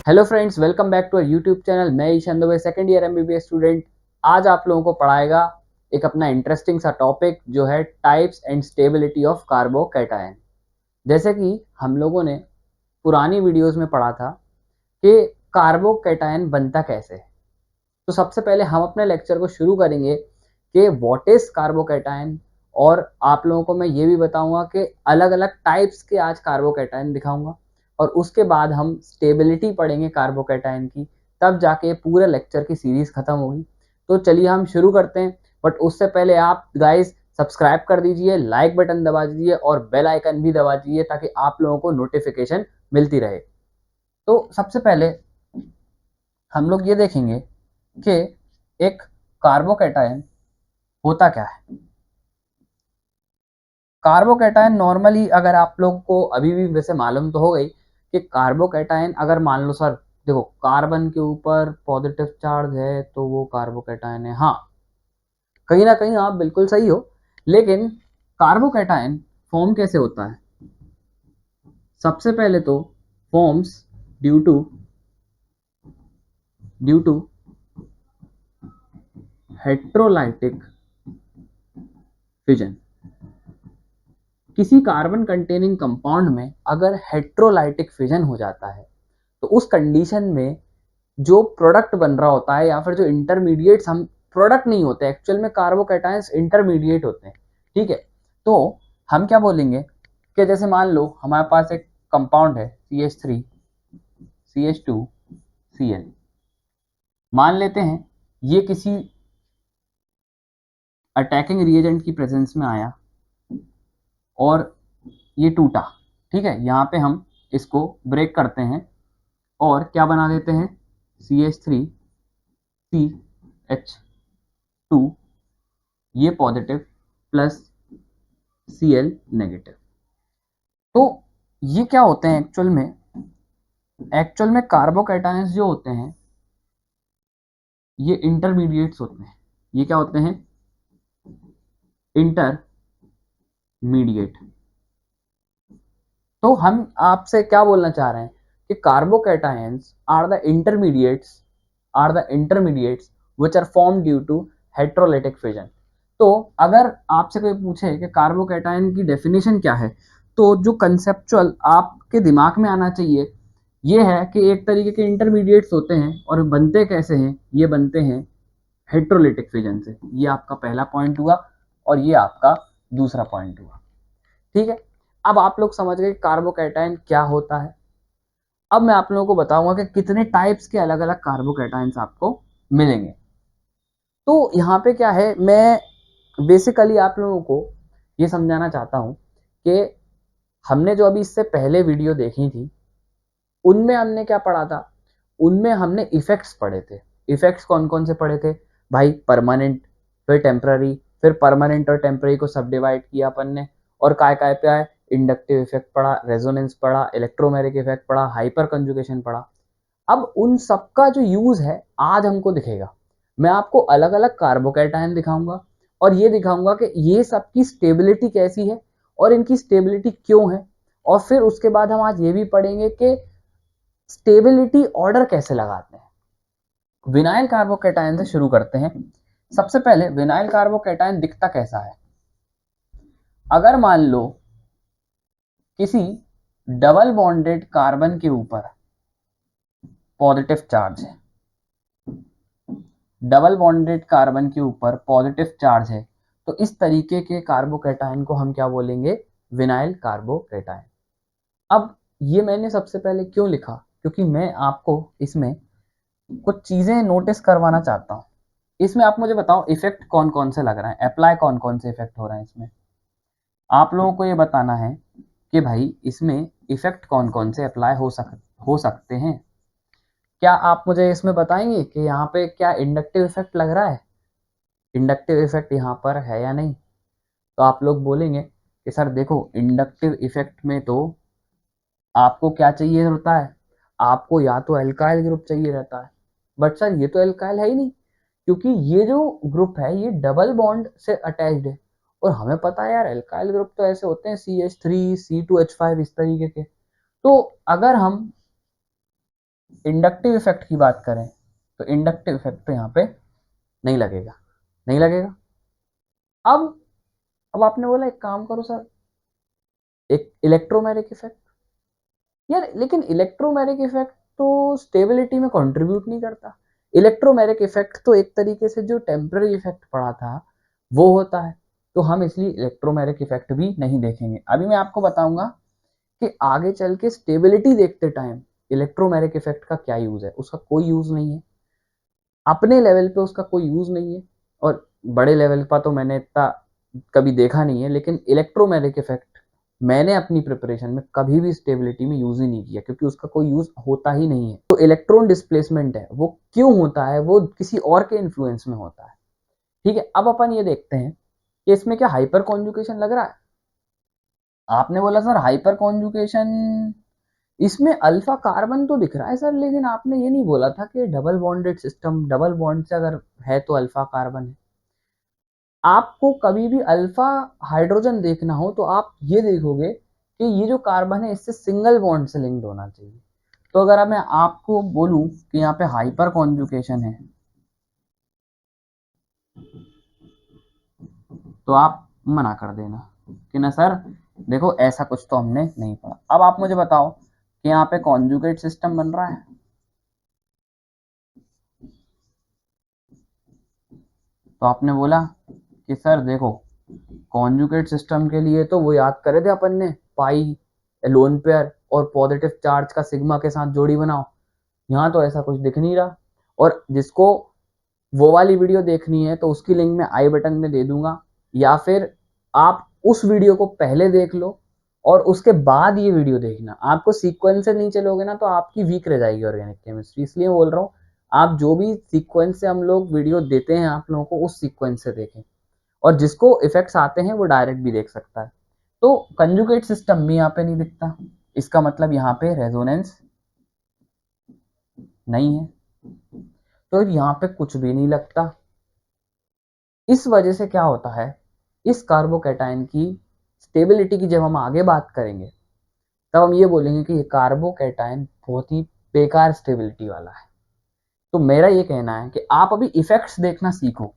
Hello friends, welcome back to our YouTube channel. मैं Ishan Dubey, second year MBBS student. आज आप लोगों को पढ़ाएगा एक अपना इंटरेस्टिंग सा टॉपिक जो है types and stability of carbocation. जैसे कि हम लोगों ने पुरानी वीडियोस में पढ़ा था कि कार्बोकैटायन बनता कैसे है। तो सबसे पहले हम अपने लेक्चर को शुरू करेंगे कि व्हाट इज कार्बोकैटायन, और आप लोगों को मैं ये भी बताऊंगा कि अलग अलग टाइप्स के आज कार्बोकैटायन दिखाऊंगा, और उसके बाद हम स्टेबिलिटी पढ़ेंगे कार्बोकैटायन की। तब जाके पूरे लेक्चर की सीरीज खत्म होगी। तो चलिए हम शुरू करते हैं। बट उससे पहले आप गाइस सब्सक्राइब कर दीजिए, लाइक बटन दबा दीजिए और बेल आइकन भी दबा दीजिए ताकि आप लोगों को नोटिफिकेशन मिलती रहे। तो सबसे पहले हम लोग ये देखेंगे कि एक कार्बोकैटायन होता क्या है। कार्बोकैटायन नॉर्मली अगर आप लोग को अभी भी वैसे मालूम तो हो गई कि कार्बोकैटायन अगर मान लो सर, देखो कार्बन के ऊपर पॉजिटिव चार्ज है तो वो कार्बोकैटायन है। हाँ, कहीं ना कहीं आप बिल्कुल सही हो, लेकिन कार्बोकैटायन फॉर्म कैसे होता है? सबसे पहले तो forms due to heterolytic fission. किसी कार्बन कंटेनिंग कंपाउंड में अगर हेट्रोलाइटिक फिजन हो जाता है तो उस कंडीशन में जो प्रोडक्ट बन रहा होता है या फिर जो इंटरमीडिएट्स, हम प्रोडक्ट नहीं होते एक्चुअल में, कार्बोकैटायंस इंटरमीडिएट होते हैं। ठीक है, तो हम क्या बोलेंगे कि जैसे मान लो हमारे पास एक कंपाउंड है CH3 CH2 Cl। मान लेते हैं ये किसी अटैकिंग रिएजेंट की प्रेजेंस में आया और ये टूटा। ठीक है, यहाँ पे हम इसको ब्रेक करते हैं और क्या बना देते हैं CH3 CH2, ये पॉजिटिव प्लस Cl नेगेटिव। तो ये क्या होते हैं एक्चुअल में कार्बोकैटायंस जो होते हैं ये इंटरमीडिएट्स होते हैं। ये क्या होते हैं? इंटरमीडिएट। तो हम आपसे क्या बोलना चाह रहे हैं कि carbocations are the intermediates which are form due to heterolytic fission. तो अगर आपसे कोई पूछे कि कार्बोकैटायन की डेफिनेशन क्या है, तो जो कंसेप्चुअल आपके दिमाग में आना चाहिए ये है कि एक तरीके के इंटरमीडिएट्स होते हैं, और बनते कैसे हैं? ये बनते हैं हेट्रोलाइटिक फिजन से। ये आपका पहला पॉइंट हुआ और ये आपका दूसरा पॉइंट हुआ। ठीक है, अब आप लोग समझ गए कार्बोकैटायन क्या होता है। अब मैं आप लोगों को बताऊंगा कि कितने टाइप्स के अलग अलग कार्बोकैटायंस आपको मिलेंगे। तो यहाँ पे क्या है, मैं बेसिकली आप लोगों को ये समझाना चाहता हूँ कि हमने जो अभी इससे पहले वीडियो देखी थी उनमें हमने क्या पढ़ा था। उनमें हमने इफेक्ट्स पढ़े थे। इफेक्ट्स कौन कौन से पढ़े थे भाई? परमानेंट, फिर टेम्पररी, फिर परमानेंट और टेम्पररी को सब डिवाइड किया अपन ने, और काय काय पे आए? इंडक्टिव इफेक्ट पढ़ा, रेजोनेंस पढ़ा, इलेक्ट्रोमैग्नेटिक इफेक्ट पढ़ा, हाइपर कंजुगेशन पढ़ा। अब उन सबका जो यूज है आज हमको दिखेगा। मैं आपको अलग अलग कार्बोकैटायन दिखाऊंगा और ये दिखाऊंगा कि ये सबकी स्टेबिलिटी कैसी है और इनकी स्टेबिलिटी क्यों है। और फिर उसके बाद हम आज ये भी पढ़ेंगे कि स्टेबिलिटी ऑर्डर कैसे लगाते हैं। विनाइल कार्बोकैटायन से शुरू करते हैं। सबसे पहले विनाइल कार्बोकैटायन दिखता कैसा है? अगर मान लो किसी डबल बॉन्डेड कार्बन के ऊपर पॉजिटिव चार्ज है, डबल बॉन्डेड कार्बन के ऊपर पॉजिटिव चार्ज है, तो इस तरीके के कार्बोकैटायन को हम क्या बोलेंगे? Vinyl carbocation. अब ये मैंने सबसे पहले क्यों लिखा? क्योंकि मैं आपको इसमें कुछ चीजें नोटिस करवाना चाहता हूँ। इसमें आप मुझे बताओ इफेक्ट कौन कौन से लग रहे हैं, अप्लाई कौन कौन से इफेक्ट हो रहे हैं इसमें। आप लोगों को ये बताना है कि भाई इसमें इफेक्ट कौन कौन से अप्लाई हो सकते हैं। क्या आप मुझे इसमें बताएंगे कि यहाँ पे क्या इंडक्टिव इफेक्ट लग रहा है? इंडक्टिव इफेक्ट यहाँ पर है या नहीं? तो आप लोग बोलेंगे कि सर देखो इंडक्टिव इफेक्ट में तो आपको क्या चाहिए होता है? आपको या तो एल्काइल ग्रुप चाहिए रहता है। बट सर ये तो एल्काइल है ही नहीं, क्योंकि ये जो ग्रुप है ये डबल बॉन्ड से अटैच्ड है, और हमें पता है यार एल्काइल ग्रुप तो ऐसे होते हैं CH3 C2H5 इस तरीके के। तो अगर हम इंडक्टिव इफेक्ट की बात करें तो इंडक्टिव इफेक्ट तो यहाँ पे नहीं लगेगा, नहीं लगेगा। अब अब आपने बोला एक काम करो सर, एक इलेक्ट्रोमैग्नेटिक इफेक्ट। यार लेकिन इलेक्ट्रोमैग्नेटिक इफेक्ट तो स्टेबिलिटी में कंट्रीब्यूट नहीं करता। इलेक्ट्रोमैग्नेटिक इफेक्ट तो एक तरीके से जो टेम्पररी इफेक्ट पड़ा था वो होता है, तो हम इसलिए इलेक्ट्रोमैग्नेटिक इफेक्ट भी नहीं देखेंगे। अभी मैं आपको बताऊंगा कि आगे चल के स्टेबिलिटी देखते टाइम इलेक्ट्रोमैग्नेटिक इफेक्ट का क्या यूज है। उसका कोई यूज नहीं है, अपने लेवल पे उसका कोई यूज नहीं है, और बड़े लेवल पर तो मैंने इतना कभी देखा नहीं है। लेकिन इलेक्ट्रोमैग्नेटिक इफेक्ट मैंने अपनी प्रिपरेशन में कभी भी स्टेबिलिटी में यूज ही नहीं किया, क्योंकि उसका कोई यूज होता ही नहीं है। तो इलेक्ट्रॉन डिस्प्लेसमेंट है वो क्यों होता है, वो किसी और के इन्फ्लुएंस में होता है। ठीक है, अब अपन ये देखते हैं कि इसमें क्या हाइपर कॉन्जुगेशन लग रहा है। आपने बोला सर हाइपर कॉन्जुगेशन, इसमें अल्फा कार्बन तो दिख रहा है सर, लेकिन आपने ये नहीं बोला था कि double bonded system, double bond से अगर है तो अल्फा कार्बन है। आपको कभी भी अल्फा हाइड्रोजन देखना हो तो आप ये देखोगे कि ये जो कार्बन है इससे सिंगल बॉन्ड से लिंक्ड होना चाहिए। तो अगर अब मैं आपको बोलूं कि यहाँ पे हाइपर कॉन्जुगेशन है तो आप मना कर देना कि ना सर देखो ऐसा कुछ तो हमने नहीं पढ़ा। अब आप मुझे बताओ कि यहाँ पे कॉन्जुगेट सिस्टम बन रहा है, तो आपने बोला कि सर देखो कॉन्जुगेट सिस्टम के लिए तो वो याद करे थे अपन ने, पाई, लोन पेयर और पॉजिटिव चार्ज का सिग्मा के साथ जोड़ी बनाओ। यहाँ तो ऐसा कुछ दिख नहीं रहा। और जिसको वो वाली वीडियो देखनी है तो उसकी लिंक मैं आई बटन में दे दूंगा, या फिर आप उस वीडियो को पहले देख लो और उसके बाद ये वीडियो देखना। आपको सीक्वेंस से नहीं चलोगे ना तो आपकी वीक रह जाएगी ऑर्गेनिक केमिस्ट्री। इसलिए बोल रहा हूँ आप जो भी सीक्वेंस से हम लोग वीडियो देते हैं आप लोगों को उस सीक्वेंस से देखें, और जिसको इफेक्ट्स आते हैं वो डायरेक्ट भी देख सकता है। तो कंजुगेट सिस्टम भी यहाँ पे नहीं दिखता, इसका मतलब यहाँ पे रेजोनेंस नहीं है, तो यहाँ पे कुछ भी नहीं लगता। इस वजह से क्या होता है, इस कार्बोकैटायन की स्टेबिलिटी की जब हम आगे बात करेंगे तब हम ये बोलेंगे कि ये कार्बोकैटायन बहुत ही बेकार स्टेबिलिटी वाला है। तो मेरा ये कहना है कि आप अभी इफेक्ट्स देखना सीखो।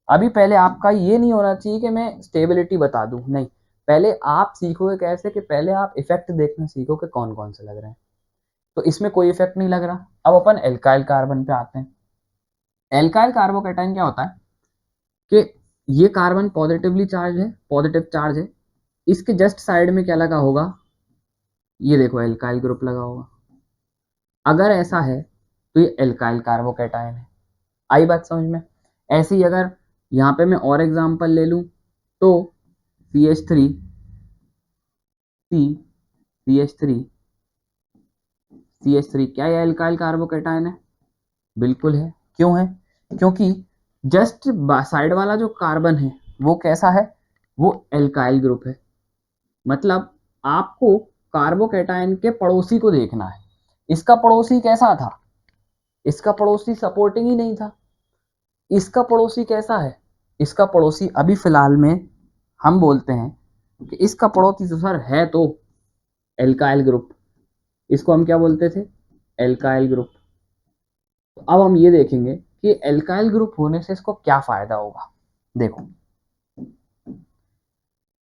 अभी पहले आपका ये नहीं होना चाहिए कि मैं स्टेबिलिटी बता दूं, नहीं, पहले आप सीखोगे कैसे कि पहले आप इफेक्ट देखना सीखो कि कौन कौन से लग रहे हैं। तो इसमें कोई इफेक्ट नहीं लग रहा। अब अपन एल्काइल कार्बन पे आते हैं। एल्काइल कार्बोकैटायन क्या होता है कि ये कार्बन पॉजिटिवली चार्ज है, पॉजिटिव चार्ज है, इसके जस्ट साइड में क्या लगा होगा, ये देखो एल्काइल ग्रुप लगा होगा। अगर ऐसा है तो ये एल्काइल कार्बोकैटायन है। आई बात समझ में। ऐसे ही अगर यहाँ पे मैं और एग्जांपल ले लूं तो CH3 C CH3 CH3 क्या ये एल्काइल कार्बोकैटायन है? बिल्कुल है। क्यों है? क्योंकि जस्ट साइड वाला जो कार्बन है वो कैसा है, वो एल्काइल ग्रुप है। मतलब आपको कार्बोकैटायन के पड़ोसी को देखना है। इसका पड़ोसी कैसा था, इसका पड़ोसी सपोर्टिंग ही नहीं था। इसका पड़ोसी कैसा है, इसका पड़ोसी अभी फिलहाल में हम बोलते हैं कि इसका पड़ोसी तो सर है तो एल्काइल ग्रुप, इसको हम क्या बोलते थे, एल्काइल ग्रुप। तो अब हम ये देखेंगे कि एल्काइल ग्रुप होने से इसको क्या फायदा होगा। देखो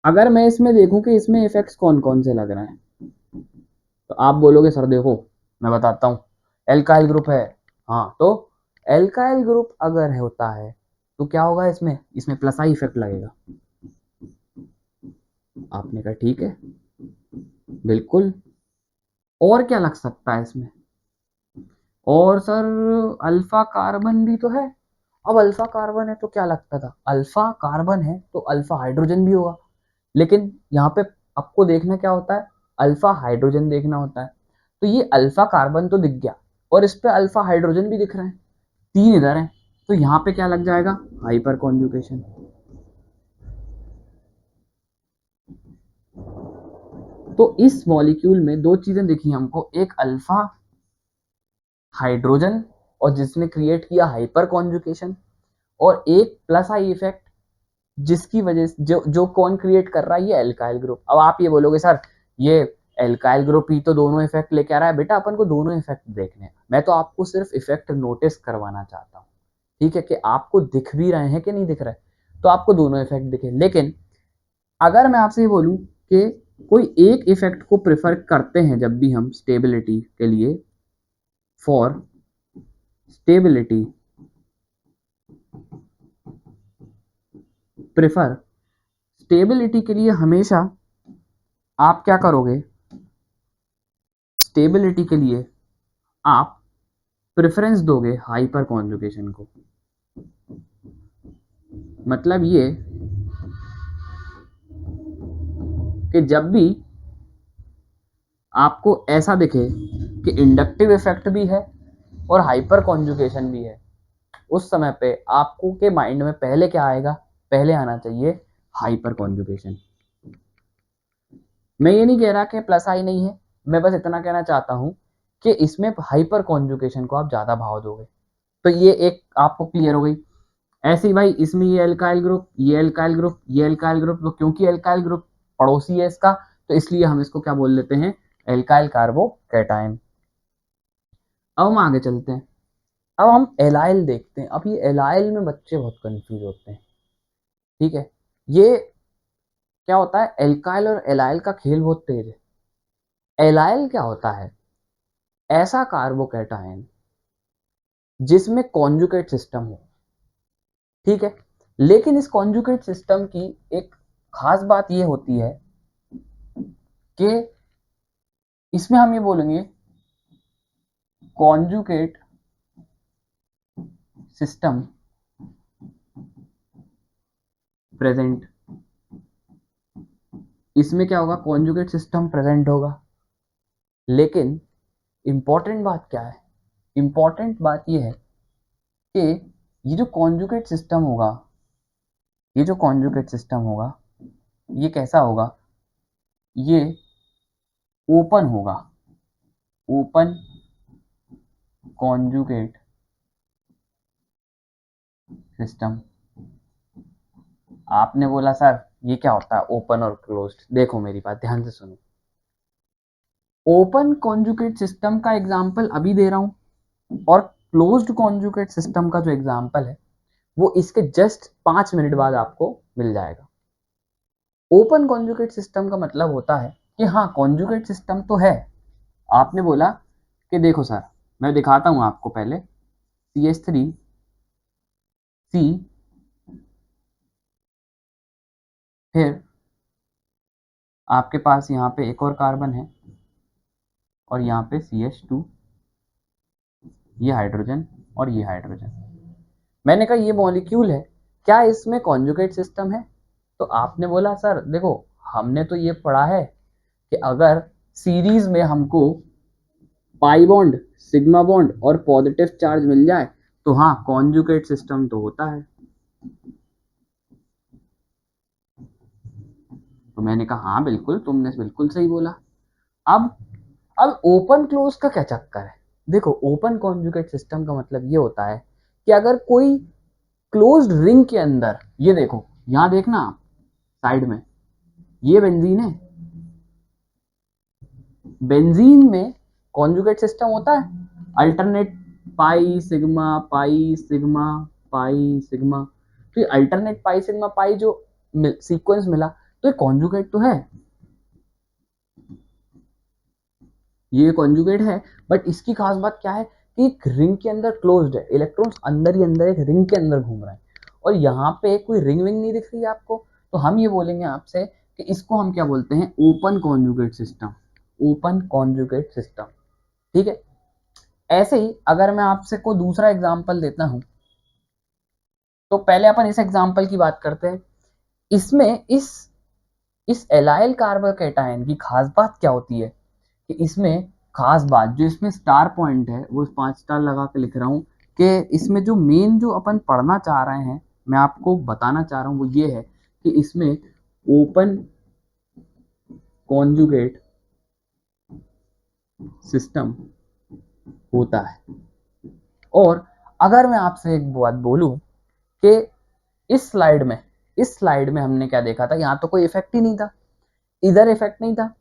अगर मैं इसमें देखूं कि इसमें इफेक्ट्स कौन कौन से लग रहे हैं तो आप बोलोगे सर देखो मैं बताता हूँ, एल्काइल ग्रुप है। हाँ तो एल्काइल ग्रुप अगर होता है तो क्या होगा, इसमें इसमें प्लस आई इफेक्ट लगेगा। आपने कहा ठीक है, बिल्कुल। और क्या लग सकता है इसमें, और सर अल्फा कार्बन भी तो है। अब अल्फा कार्बन है तो क्या लगता था, अल्फा कार्बन है तो अल्फा हाइड्रोजन भी होगा। लेकिन यहाँ पे आपको देखना क्या होता है, अल्फा हाइड्रोजन देखना होता है। तो ये अल्फा कार्बन तो दिख गया और इस पे अल्फा हाइड्रोजन भी दिख रहे हैं, तीन इधर हैं। तो यहाँ पे क्या लग जाएगा, हाइपर कॉन्जुगेशन। तो इस मॉलिक्यूल में दो चीजें दिखी हमको, एक अल्फा हाइड्रोजन और जिसने क्रिएट किया हाइपर कॉन्जुगेशन, और एक प्लस आई इफेक्ट जिसकी वजह से जो जो कौन क्रिएट कर रहा है, ये एल्काइल ग्रुप। अब आप ये बोलोगे सर ये एल्काइल ग्रुप ही तो दोनों इफेक्ट लेके आ रहा है। बेटा अपन को दोनों इफेक्ट देखने हैं, मैं तो आपको सिर्फ इफेक्ट नोटिस करवाना चाहता हूँ, ठीक है, कि आपको दिख भी रहे हैं कि नहीं दिख रहे, तो आपको दोनों इफेक्ट दिखे। लेकिन अगर मैं आपसे ये बोलूं कि कोई एक इफेक्ट को प्रेफर करते हैं जब भी हम स्टेबिलिटी के लिए, फॉर स्टेबिलिटी प्रेफर, स्टेबिलिटी के लिए हमेशा आप क्या करोगे, स्टेबिलिटी के लिए आप प्रेफरेंस दोगे हाइपर कॉन्जुगेशन को। मतलब ये कि जब भी आपको ऐसा दिखे कि इंडक्टिव इफेक्ट भी है और हाइपर कॉन्जुगेशन भी है, उस समय पे आपको के माइंड में पहले क्या आएगा, पहले आना चाहिए हाइपर कॉन्जुगेशन। मैं ये नहीं कह रहा कि प्लस आई नहीं है, मैं बस इतना कहना चाहता हूं कि इसमें हाइपर कॉन्जुगेशन को आप ज्यादा भाव दोगे। तो ये एक आपको क्लियर हो गई। ऐसे ही भाई इसमें ये एल्काइल ग्रुप, ये एल्काइल ग्रुप, ये एल्काइल ग्रुप, तो क्योंकि एल्काइल ग्रुप पड़ोसी है इसका, तो इसलिए हम इसको क्या बोल लेते हैं, एल्काइल कार्बोकैटायन। अब हम आगे चलते हैं, अब हम एलाइल देखते हैं। अब ये एलाइल में बच्चे बहुत कंफ्यूज होते हैं, ठीक है। ये क्या होता है, एल्काइल और एलाइल का खेल बहुत तेज है। एलाइल क्या होता है, ऐसा कार्बोकैटायन जिसमें कॉन्जुगेट सिस्टम हो, ठीक है। लेकिन इस कॉन्जुगेट सिस्टम की एक खास बात ये होती है कि इसमें हम ये बोलेंगे कॉन्जुगेट सिस्टम प्रेजेंट। इसमें क्या होगा, कॉन्जुगेट सिस्टम प्रेजेंट होगा। लेकिन इंपॉर्टेंट बात क्या है, इंपॉर्टेंट बात ये है कि ये जो कॉन्जुगेट सिस्टम होगा, ये जो कॉन्जुगेट सिस्टम होगा, ये कैसा होगा, ये ओपन होगा, ओपन कॉन्जुगेट सिस्टम। आपने बोला सर ये क्या होता है ओपन और क्लोज्ड, देखो मेरी बात ध्यान से सुनो। ओपन कॉन्जुगेट सिस्टम का एग्जांपल अभी दे रहा हूं, और क्लोज्ड कॉन्जुगेट सिस्टम का जो एग्जांपल है वो इसके जस्ट 5 मिनट बाद आपको मिल जाएगा। ओपन कॉन्जुगेट सिस्टम का मतलब होता है कि हाँ कॉन्जुगेट सिस्टम तो है। आपने बोला कि देखो सर मैं दिखाता हूं आपको, पहले CH3 C, फिर आपके पास यहाँ पे एक और कार्बन है और यहाँ पे CH2, ये हाइड्रोजन और ये हाइड्रोजन। मैंने कहा ये मॉलिक्यूल है, क्या इसमें कॉन्जुगेट सिस्टम है? तो आपने बोला सर देखो हमने तो ये पढ़ा है कि अगर सीरीज में हमको पाई बॉन्ड, सिग्मा बॉन्ड और पॉजिटिव चार्ज मिल जाए तो हाँ कॉन्जुगेट सिस्टम तो होता है। तो मैंने कहा हाँ बिल्कुल, तुमने बिल्कुल सही बोला। अब ओपन क्लोज का क्या चक्कर है? देखो ओपन कॉन्जुगेट सिस्टम का मतलब ये होता है कि अगर कोई क्लोज्ड रिंग के अंदर, ये देखो यहां देखना आप साइड में, ये बेंजीन है, बेंजीन में कॉन्जुगेट सिस्टम होता है, alternate pi sigma pi sigma pi sigma. तो ये अल्टरनेट पाई सिग्मा पाई जो सीक्वेंस मिला तो ये कॉन्जुगेट तो है, ये कॉन्जुगेट है। बट इसकी खास बात क्या है कि एक रिंग के अंदर क्लोज्ड है, इलेक्ट्रॉन्स अंदर ही अंदर एक रिंग के अंदर घूम रहे हैं, और यहाँ पे कोई रिंग विंग नहीं दिख रही है आपको। तो हम ये बोलेंगे आपसे कि इसको हम क्या बोलते हैं, open conjugate system, open conjugate system, ठीक है। ऐसे ही अगर मैं आपसे को दूसरा एग्जांपल देता हूं, तो पहले अपन इस एग्जांपल की बात करते हैं। इसमें इस एलाइल कार्बोकैटायन की खास बात क्या होती है कि इसमें खास बात जो इसमें स्टार पॉइंट है, वो 5 स्टार लगा के लिख रहा हूं कि इसमें जो मेन जो अपन पढ़ना चाह रहे हैं, मैं आपको बताना चाह रहा हूं, वो ये है कि इसमें ओपन कॉन्जुगेट सिस्टम होता है। और अगर मैं आपसे एक बात बोलूं कि इस स्लाइड में हमने क्या देखा था, यहाँ तो कोई इफेक्ट ही नहीं था, इधर इफेक्ट नहीं था,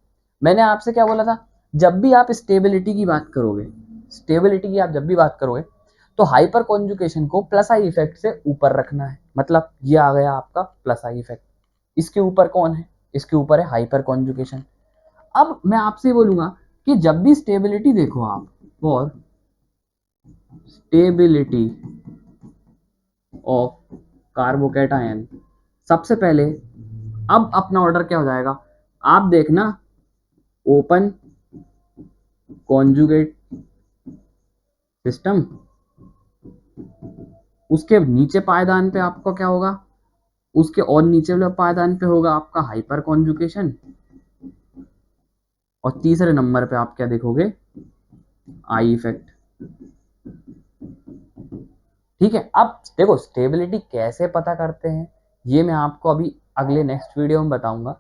मैंने आपसे क्या बोला था, जब भी आप स्टेबिलिटी की बात करोगे, स्टेबिलिटी की आप जब भी बात करोगे तो हाइपर कॉन्जुगेशन को प्लस आई इफेक्ट से ऊपर रखना है। मतलब ये आ गया आपका प्लस आई इफेक्ट, इसके ऊपर कौन है, इसके ऊपर है हाइपर कॉन्जुगेशन। अब मैं आपसे बोलूंगा कि जब भी स्टेबिलिटी देखो आप, फॉर स्टेबिलिटी ऑफ कार्बोकैटायन, सबसे पहले अब अपना ऑर्डर क्या हो जाएगा, आप देखना ओपन कॉन्जुगेट सिस्टम, उसके नीचे पायदान पे आपका क्या होगा, उसके और नीचे वाले पायदान पे होगा आपका हाइपर कॉन्जुगेशन, और तीसरे नंबर पे आप क्या देखोगे, आई इफेक्ट। ठीक है, अब देखो स्टेबिलिटी कैसे पता करते हैं ये मैं आपको अभी अगले नेक्स्ट वीडियो में बताऊंगा,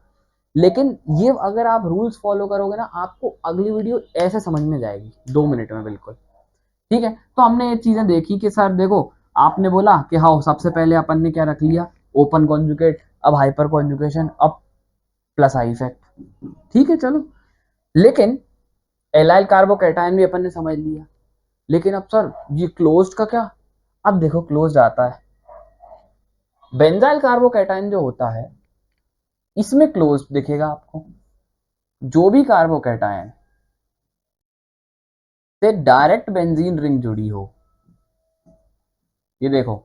लेकिन ये अगर आप रूल्स फॉलो करोगे ना, आपको अगली वीडियो ऐसे समझ में जाएगी 2 मिनट में बिल्कुल। ठीक है, तो हमने ये चीजें देखी कि सर देखो, आपने बोला कि हाँ सबसे पहले अपन ने क्या रख लिया, ओपन कॉन्जुगेट, अब हाइपर कॉन्जुगेशन, अब प्लस आई इफेक्ट। ठीक है चलो, लेकिन एलाइल कार्बोकैटायन भी अपन ने समझ लिया, लेकिन अब सर ये क्लोज्ड का क्या, अब देखो क्लोज्ड आता है, बेंजाइल कार्बोकैटायन जो होता है इसमें क्लोज्ड दिखेगा आपको, जो भी कार्बोकैटायन से डायरेक्ट बेंजीन रिंग जुड़ी हो, ये देखो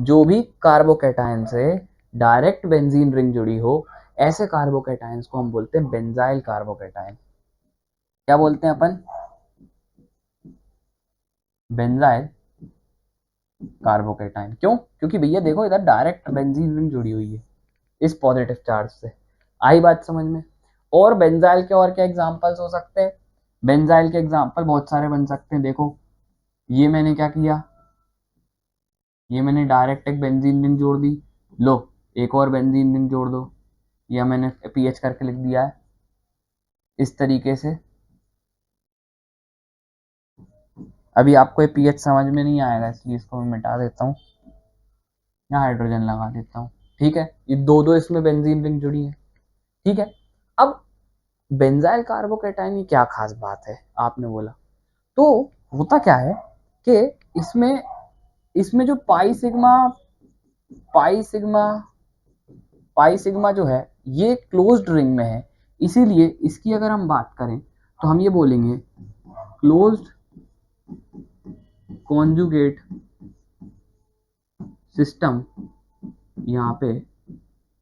जो भी कार्बोकैटायन से डायरेक्ट बेंजीन रिंग जुड़ी हो, ऐसे कार्बोकैटायंस को हम बोलते हैं बेंजाइल कार्बोकैटायन। क्या बोलते हैं अपन, बेंजाइल कार्बोकैटायन। क्यों, क्योंकि भैया देखो इधर डायरेक्ट बेंजीन रिंग जुड़ी हुई है इस पॉजिटिव चार्ज से। आई बात समझ में। और बेंजाइल के और क्या एग्जांपल्स हो सकते हैं, बेंजाइल के एग्जांपल बहुत सारे बन सकते हैं। देखो ये मैंने क्या किया, ये मैंने डायरेक्ट एक बेंजीन रिंग जोड़ दी, लो एक और बेंजीन रिंग जोड़ दो, या मैंने पीएच करके लिख दिया है इस तरीके से। अभी आपको ये पीएच समझ में नहीं आएगा इसलिए इसको मैं मिटा देता हूँ, यहाँ हाइड्रोजन लगा देता हूँ। ठीक है, ये दो दो इसमें बेंजीन रिंग जुड़ी है। ठीक है, अब बेंजाइल कार्बोकैटायन की क्या खास बात है आपने बोला, तो होता क्या है कि इसमें इसमें जो पाई सिग्मा पाई सिग्मा जो है ये क्लोज्ड रिंग में है, इसीलिए इसकी अगर हम बात करें तो हम ये बोलेंगे क्लोज्ड कॉन्जुगेट सिस्टम यहाँ पे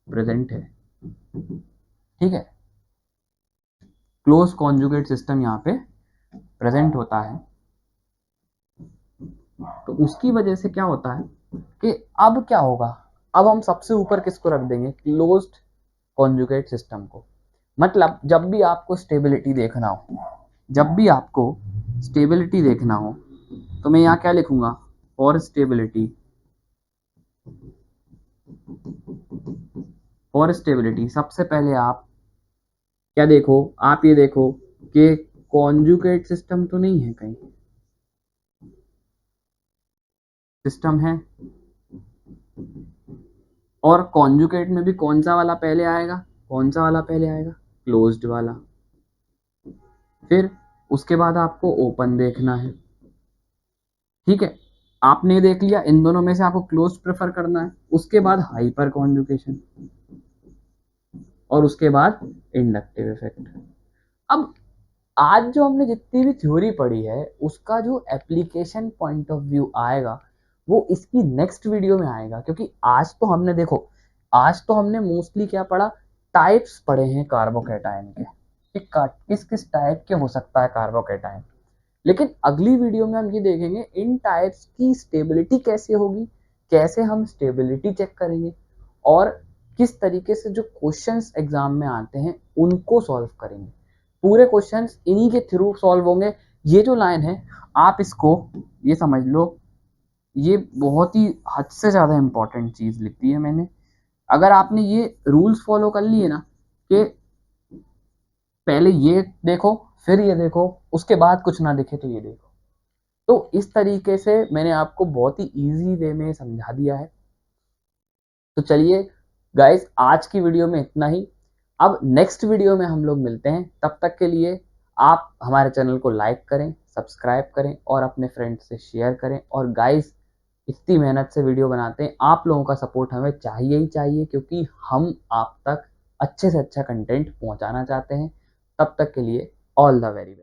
प्रेजेंट है। ठीक है, क्लोज कॉन्जुगेट सिस्टम यहाँ पे प्रेजेंट होता है, तो उसकी वजह से क्या होता है कि अब क्या होगा, अब हम सबसे ऊपर किसको रख देंगे, क्लोज्ड कॉन्जुगेट सिस्टम को। मतलब जब भी आपको स्टेबिलिटी देखना हो, जब भी आपको स्टेबिलिटी देखना हो तो मैं यहाँ क्या लिखूंगा, फॉर स्टेबिलिटी, फॉर स्टेबिलिटी सबसे पहले आप क्या देखो, आप ये देखो कि कॉन्जुगेट सिस्टम तो नहीं है, कहीं सिस्टम है, और कॉन्जुगेट में भी कौन सा वाला पहले आएगा, कौन सा वाला पहले आएगा, क्लोज्ड वाला। फिर उसके बाद आपको ओपन देखना है। ठीक है, आपने देख लिया इन दोनों में से आपको क्लोज प्रेफर करना है, उसके बाद हाइपर कॉन्जुगेशन, और उसके बाद इंडक्टिव इफेक्ट। अब आज जो हमने जितनी भी थ्योरी पढ़ी है उसका जो एप्लीकेशन पॉइंट ऑफ व्यू आएगा वो इसकी नेक्स्ट वीडियो में आएगा, क्योंकि आज तो हमने देखो, आज तो हमने मोस्टली क्या पढ़ा, टाइप्स पढ़े हैं कार्बोकैटायन के, कि किस किस टाइप के हो सकता है कार्बोकैटायन। लेकिन अगली वीडियो में हम ये देखेंगे इन टाइप्स की स्टेबिलिटी कैसे होगी, कैसे हम स्टेबिलिटी चेक करेंगे, और किस तरीके से जो क्वेश्चंस एग्जाम में आते हैं उनको सॉल्व करेंगे। पूरे क्वेश्चंस इन्हीं के थ्रू सॉल्व होंगे। ये जो लाइन है आप इसको ये समझ लो, ये बहुत ही हद से ज़्यादा इंपॉर्टेंट चीज़ लिख दी है मैंने। अगर आपने ये रूल्स फॉलो कर लिए ना कि पहले ये देखो फिर ये देखो, उसके बाद कुछ ना दिखे तो ये देखो, तो इस तरीके से मैंने आपको बहुत ही इजी वे में समझा दिया है। तो चलिए गाइस आज की वीडियो में इतना ही। अब नेक्स्ट वीडियो में हम लोग मिलते हैं, तब तक के लिए आप हमारे चैनल को लाइक करें, सब्सक्राइब करें और अपने फ्रेंड से शेयर करें। और गाइस इतनी मेहनत से वीडियो बनाते हैं, आप लोगों का सपोर्ट हमें चाहिए ही चाहिए, क्योंकि हम आप तक अच्छे से अच्छा कंटेंट पहुंचाना चाहते हैं। तब तक के लिए ऑल द वेरी बेस्ट।